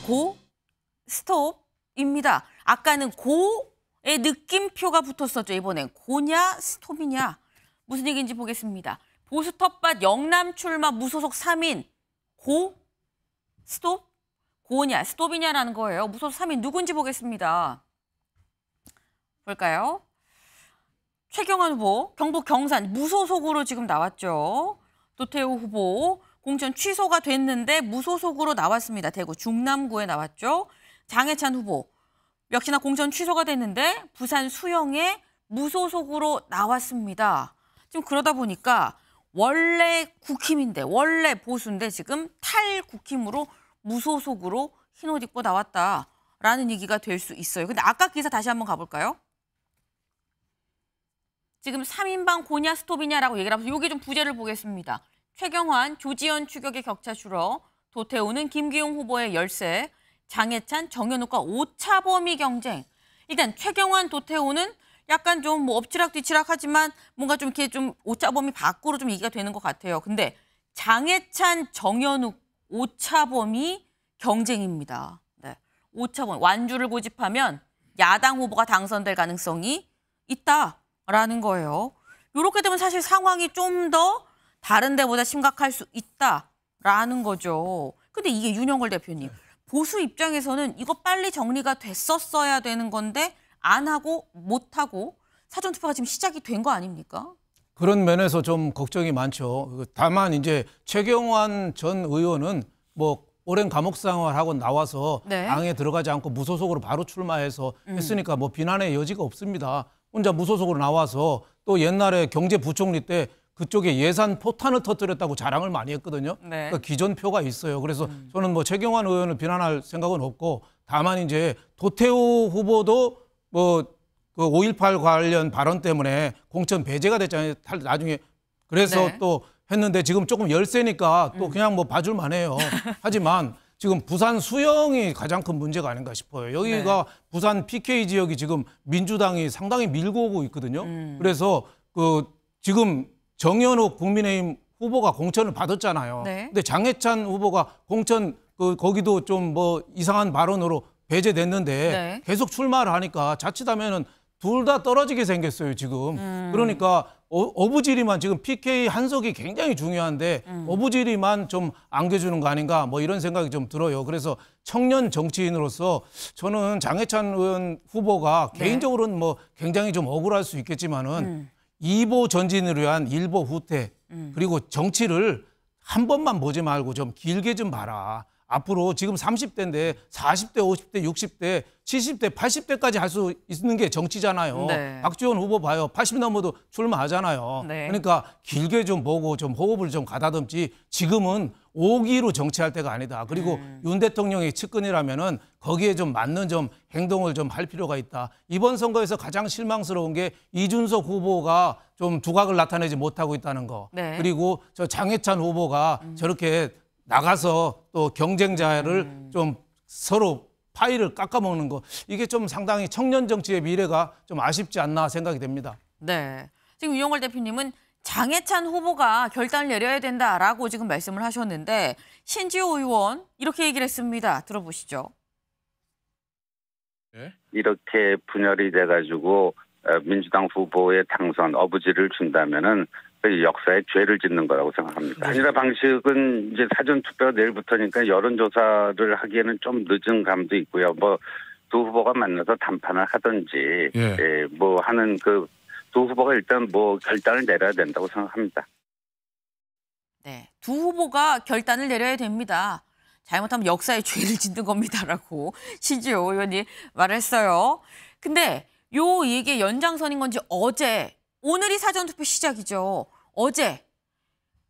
고, 스톱입니다. 아까는 고의 느낌표가 붙었었죠. 이번엔 고냐, 스톱이냐. 무슨 얘기인지 보겠습니다. 보수 텃밭 영남 출마 무소속 3인 고, 스톱, 고냐, 스톱이냐라는 거예요. 무소속 3인 누군지 보겠습니다. 볼까요? 최경환 후보, 경북 경산 무소속으로 지금 나왔죠. 도태우 후보, 공천 취소가 됐는데 무소속으로 나왔습니다. 대구 중남구에 나왔죠. 장해찬 후보, 역시나 공천 취소가 됐는데 부산 수영에 무소속으로 나왔습니다. 지금 그러다 보니까 원래 국힘인데, 원래 보수인데 지금 탈국힘으로 무소속으로 흰옷 입고 나왔다라는 얘기가 될 수 있어요. 근데 아까 기사 다시 한번 가볼까요? 지금 3인방 고냐 스톱이냐라고 얘기를 하면서 여기 좀 부제를 보겠습니다. 최경환, 조지현 추격의 격차 줄어 도태우는 김기용 후보의 열세, 장해찬, 정현욱과 오차범위 경쟁. 일단 최경환, 도태우는 약간 좀 뭐 엎치락뒤치락하지만 뭔가 좀 이렇게 좀 오차범위 밖으로 좀 얘기가 되는 것 같아요. 근데 장해찬, 정현욱, 오차범위 경쟁입니다. 네. 오차범위 완주를 고집하면 야당 후보가 당선될 가능성이 있다라는 거예요. 이렇게 되면 사실 상황이 좀 더 다른 데보다 심각할 수 있다라는 거죠. 근데 이게 윤영걸 대표님, 보수 입장에서는 이거 빨리 정리가 됐었어야 되는 건데 안 하고 못 하고 사전투표가 지금 시작이 된 거 아닙니까? 그런 면에서 좀 걱정이 많죠. 다만 이제 최경환 전 의원은 뭐 오랜 감옥 생활하고 나와서 네. 당에 들어가지 않고 무소속으로 바로 출마해서 했으니까 뭐 비난의 여지가 없습니다. 혼자 무소속으로 나와서 또 옛날에 경제부총리 때 그쪽에 예산 포탄을 터뜨렸다고 자랑을 많이 했거든요. 네. 그러니까 기존표가 있어요. 그래서 저는 뭐 최경환 의원을 비난할 생각은 없고, 다만 이제 도태우 후보도 뭐 그 5.18 관련 발언 때문에 공천 배제가 됐잖아요. 나중에. 그래서 네. 또 했는데 지금 조금 열세니까 또 그냥 뭐 봐줄만 해요. 하지만 지금 부산 수영이 가장 큰 문제가 아닌가 싶어요. 여기가 부산 PK 지역이 지금 민주당이 상당히 밀고 오고 있거든요. 그래서 그 지금 정현욱 국민의힘 후보가 공천을 받았잖아요. 네. 근데 장해찬 후보가 공천 거기도 좀 뭐 이상한 발언으로 배제됐는데 네. 계속 출마를 하니까 자칫하면은 둘 다 떨어지게 생겼어요, 지금. 그러니까 어부지리만 지금 PK 한석이 굉장히 중요한데 어부지리만 좀 안겨주는 거 아닌가 뭐 이런 생각이 좀 들어요. 그래서 청년 정치인으로서 저는 장해찬 의원 후보가 개인적으로는 뭐 굉장히 좀 억울할 수 있겠지만은 2보 전진을 위한 1보 후퇴 그리고 정치를 한 번만 보지 말고 좀 길게 좀 봐라. 앞으로 지금 30대인데 40대, 50대, 60대, 70대, 80대까지 할 수 있는 게 정치잖아요. 네. 박지원 후보 봐요. 80 넘어도 출마하잖아요. 네. 그러니까 길게 좀 보고 좀 호흡을 좀 가다듬지 지금은 오기로 정치할 때가 아니다. 그리고 윤 대통령의 측근이라면은 거기에 좀 맞는 좀 행동을 좀 할 필요가 있다. 이번 선거에서 가장 실망스러운 게 이준석 후보가 좀 두각을 나타내지 못하고 있다는 거. 네. 그리고 저 장해찬 후보가 저렇게 나가서 또 경쟁자를 좀 서로 파이를 깎아먹는 거. 이게 좀 상당히 청년 정치의 미래가 좀 아쉽지 않나 생각이 됩니다. 네. 지금 윤영걸 대표님은 장해찬 후보가 결단을 내려야 된다라고 지금 말씀을 하셨는데 신지호 의원 이렇게 얘기를 했습니다. 들어보시죠. 이렇게 분열이 돼가지고 민주당 후보의 당선 어부지를 준다면은 그 역사에 죄를 짓는 거라고 생각합니다. 단일화 방식은 이제 사전 투표가 내일부터니까 여론조사를 하기에는 좀 늦은 감도 있고요. 뭐 두 후보가 만나서 담판을 하든지 뭐 하는 그 두 후보가 일단 뭐 결단을 내려야 된다고 생각합니다. 네, 두 후보가 결단을 내려야 됩니다. 잘못하면 역사에 죄를 짓는 겁니다라고 신지호 의원이 말을 했어요. 근데 요 얘기의 연장선인 건지 어제, 오늘이 사전투표 시작이죠. 어제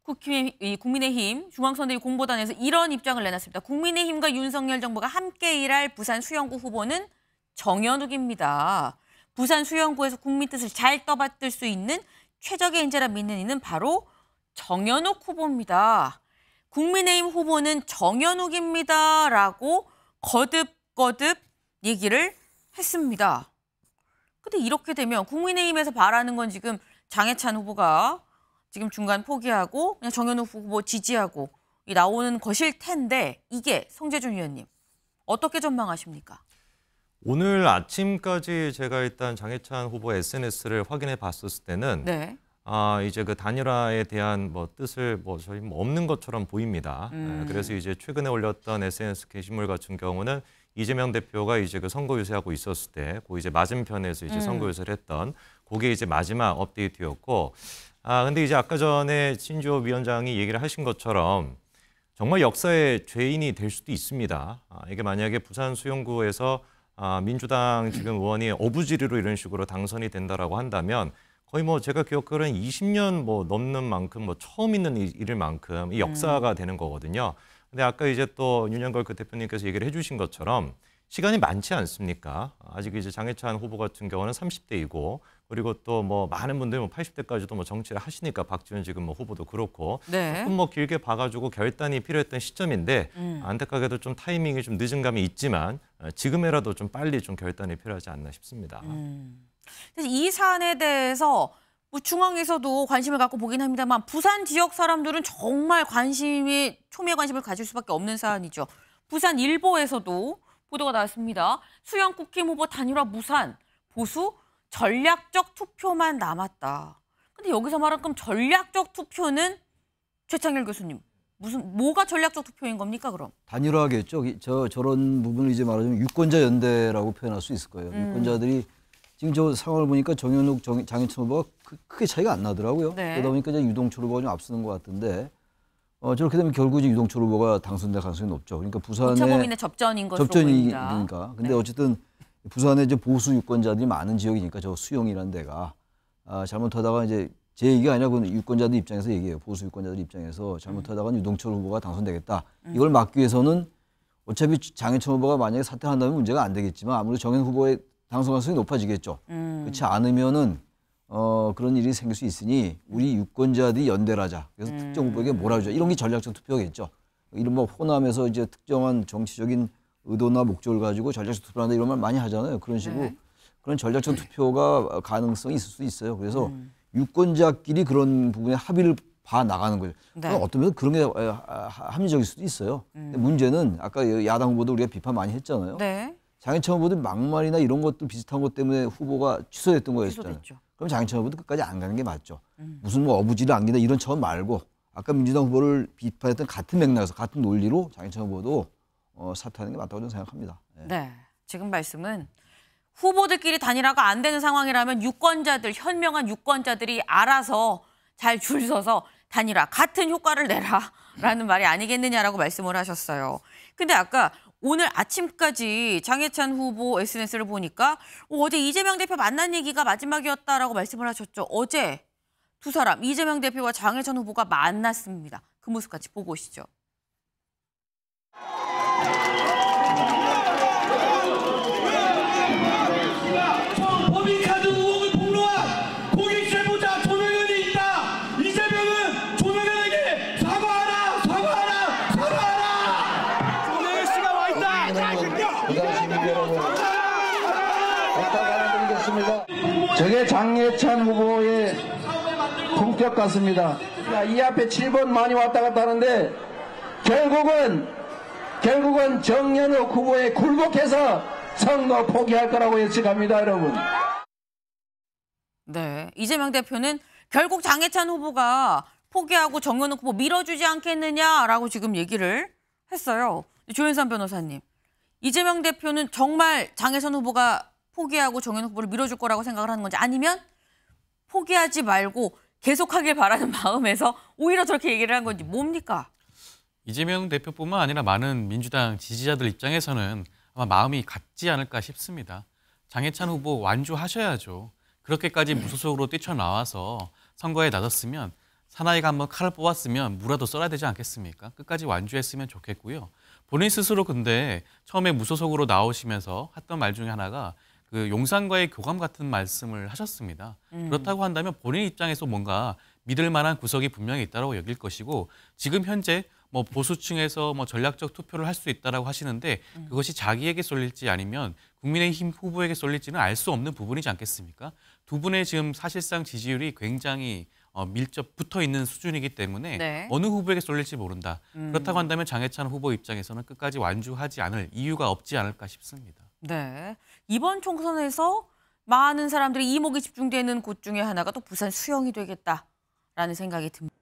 국민의힘 중앙선대위 공보단에서 이런 입장을 내놨습니다. 국민의힘과 윤석열 정부가 함께 일할 부산 수영구 후보는 정현욱입니다. 부산 수영구에서 국민 뜻을 잘 떠받들 수 있는 최적의 인재라 믿는 이는 바로 정현욱 후보입니다. 국민의힘 후보는 정현욱입니다라고 거듭거듭 얘기를 했습니다. 근데 이렇게 되면 국민의힘에서 바라는 건 지금 장해찬 후보가 지금 중간 포기하고 그냥 정현욱 후보 지지하고 나오는 것일 텐데 이게 송재준 위원님 어떻게 전망하십니까? 오늘 아침까지 제가 일단 장해찬 후보 SNS를 확인해 봤었을 때는 네. 이제 그 단일화에 대한 뭐 뜻을 저희 없는 것처럼 보입니다. 그래서 이제 최근에 올렸던 SNS 게시물 같은 경우는 이재명 대표가 이제 그 선거 유세하고 있었을 때, 그 이제 맞은편에서 이제 선거 유세를 했던 그게 이제 마지막 업데이트였고, 근데 이제 아까 전에 신주호 위원장이 얘기를 하신 것처럼 정말 역사의 죄인이 될 수도 있습니다. 이게 만약에 부산 수용구에서 민주당 지금 의원이 어부지리로 이런 식으로 당선이 된다라고 한다면 거의 뭐 제가 기억하기로는 20년 넘는 만큼 처음 있는 일일 만큼 이 역사가 되는 거거든요. 근데 아까 이제 또 윤영걸 그 대표님께서 얘기를 해주신 것처럼 시간이 많지 않습니까? 아직 이제 장해찬 후보 같은 경우는 30대이고 그리고 또 많은 분들이 80대까지도 정치를 하시니까 박지원 지금 후보도 그렇고 네. 조금 길게 봐가지고 결단이 필요했던 시점인데 안타깝게도 좀 타이밍이 좀 늦은 감이 있지만 지금이라도 좀 빨리 좀 결단이 필요하지 않나 싶습니다. 그래서 이 사안에 대해서 중앙에서도 관심을 갖고 보긴 합니다만 부산 지역 사람들은 정말 초미의 관심을 가질 수밖에 없는 사안이죠. 부산 일보에서도 보도가 나왔습니다. 수영 국힘 후보 단일화 무산, 보수 전략적 투표만 남았다. 근데 여기서 말한 그럼 전략적 투표는 최창렬 교수님 뭐가 전략적 투표인 겁니까 그럼? 단일화겠죠. 저런 부분을 이제 말하자면 유권자 연대라고 표현할 수 있을 거예요. 유권자들이 지금 저 상황을 보니까 정현욱, 장해찬 후보가 크게 차이가 안 나더라고요. 네. 그러다 보니까 이제 유동철 후보가 좀 앞서는 것 같은데 저렇게 되면 결국 이제 유동철 후보가 당선될 가능성이 높죠. 그러니까 부산의 오차범위의 접전인 것으로 보입니다. 접전이니까. 근데 네. 어쨌든 부산에 이제 보수 유권자들이 많은 지역이니까 저 수용이라는 데가 잘못하다가 이제 제 얘기가 아니라 그 유권자들 입장에서 얘기해요. 보수 유권자들 입장에서 잘못하다가 유동철 후보가 당선되겠다. 이걸 막기 위해서는 어차피 장해찬 후보가 만약에 사퇴한다면 문제가 안 되겠지만 아무래도 정현 후보의 당선 가능성이 높아지겠죠. 그렇지 않으면은 그런 일이 생길 수 있으니 우리 유권자들이 연대를 하자. 그래서 특정 후보에게 몰아주자. 이런 게 전략적 투표겠죠. 이른바 호남에서 이제 특정한 정치적인 의도나 목적을 가지고 전략적 투표를 한다 이런 말 많이 하잖아요. 그런 식으로 네. 그런 전략적 투표가 가능성이 있을 수 있어요. 그래서 유권자끼리 그런 부분에 합의를 봐 나가는 거죠. 네. 어떤 면에서 그런 게 합리적일 수도 있어요. 근데 문제는 아까 야당 후보도 우리가 비판 많이 했잖아요. 네. 장해찬 후보도 막말이나 이런 것도 비슷한 것 때문에 후보가 취소됐던 거였잖아요. 취소됐죠. 그럼 장해찬 후보도 끝까지 안 가는 게 맞죠. 무슨 어부지를 안긴다 이런 척 말고 아까 민주당 후보를 비판했던 같은 맥락에서 같은 논리로 장해찬 후보도 사퇴하는 게 맞다고 저는 생각합니다. 네. 지금 말씀은 후보들끼리 단일화가 안 되는 상황이라면 현명한 유권자들이 알아서 잘 줄 서서 단일화 같은 효과를 내라라는 말이 아니겠느냐라고 말씀을 하셨어요. 근데 아까 오늘 아침까지 장해찬 후보 SNS를 보니까 어제 이재명 대표 만난 얘기가 마지막이었다라고 말씀을 하셨죠. 어제 두 사람 이재명 대표와 장해찬 후보가 만났습니다. 그 모습 같이 보고 오시죠. 법인카드 의혹을 폭로한 고객세보자 조명현이 있다. 이재명은 조명현에게 사과하라. 조명현 씨가 와 있다. 저게 장해찬 후보의 품격 같습니다. 이 앞에 7번 많이 왔다 갔다 하는데 결국은 정현욱 후보에 굴복해서 선거 포기할 거라고 예측합니다, 여러분. 네, 이재명 대표는 결국 장해찬 후보가 포기하고 정현욱 후보 밀어주지 않겠느냐라고 지금 얘기를 했어요. 조현선 변호사님, 이재명 대표는 정말 장해찬 후보가 포기하고 정현욱 후보를 밀어줄 거라고 생각을 하는 건지 아니면 포기하지 말고 계속하길 바라는 마음에서 오히려 저렇게 얘기를 한 건지 뭡니까? 이재명 대표뿐만 아니라 많은 민주당 지지자들 입장에서는 아마 마음이 같지 않을까 싶습니다. 장해찬 후보 완주하셔야죠. 그렇게까지 무소속으로 뛰쳐나와서 선거에 나섰으면 사나이가 한번 칼을 뽑았으면 무라도 써야 되지 않겠습니까? 끝까지 완주했으면 좋겠고요. 본인 스스로 근데 처음에 무소속으로 나오시면서 했던 말 중에 하나가 그 용산과의 교감 같은 말씀을 하셨습니다. 그렇다고 한다면 본인 입장에서 뭔가 믿을 만한 구석이 분명히 있다고 여길 것이고 지금 현재 보수층에서 전략적 투표를 할 수 있다라고 하시는데 그것이 자기에게 쏠릴지 아니면 국민의힘 후보에게 쏠릴지는 알 수 없는 부분이지 않겠습니까? 두 분의 지금 사실상 지지율이 굉장히 밀접 붙어 있는 수준이기 때문에 네. 어느 후보에게 쏠릴지 모른다. 그렇다고 한다면 장해찬 후보 입장에서는 끝까지 완주하지 않을 이유가 없지 않을까 싶습니다. 네. 이번 총선에서 많은 사람들이 이목이 집중되는 곳 중에 하나가 또 부산 수영이 되겠다라는 생각이 듭니다.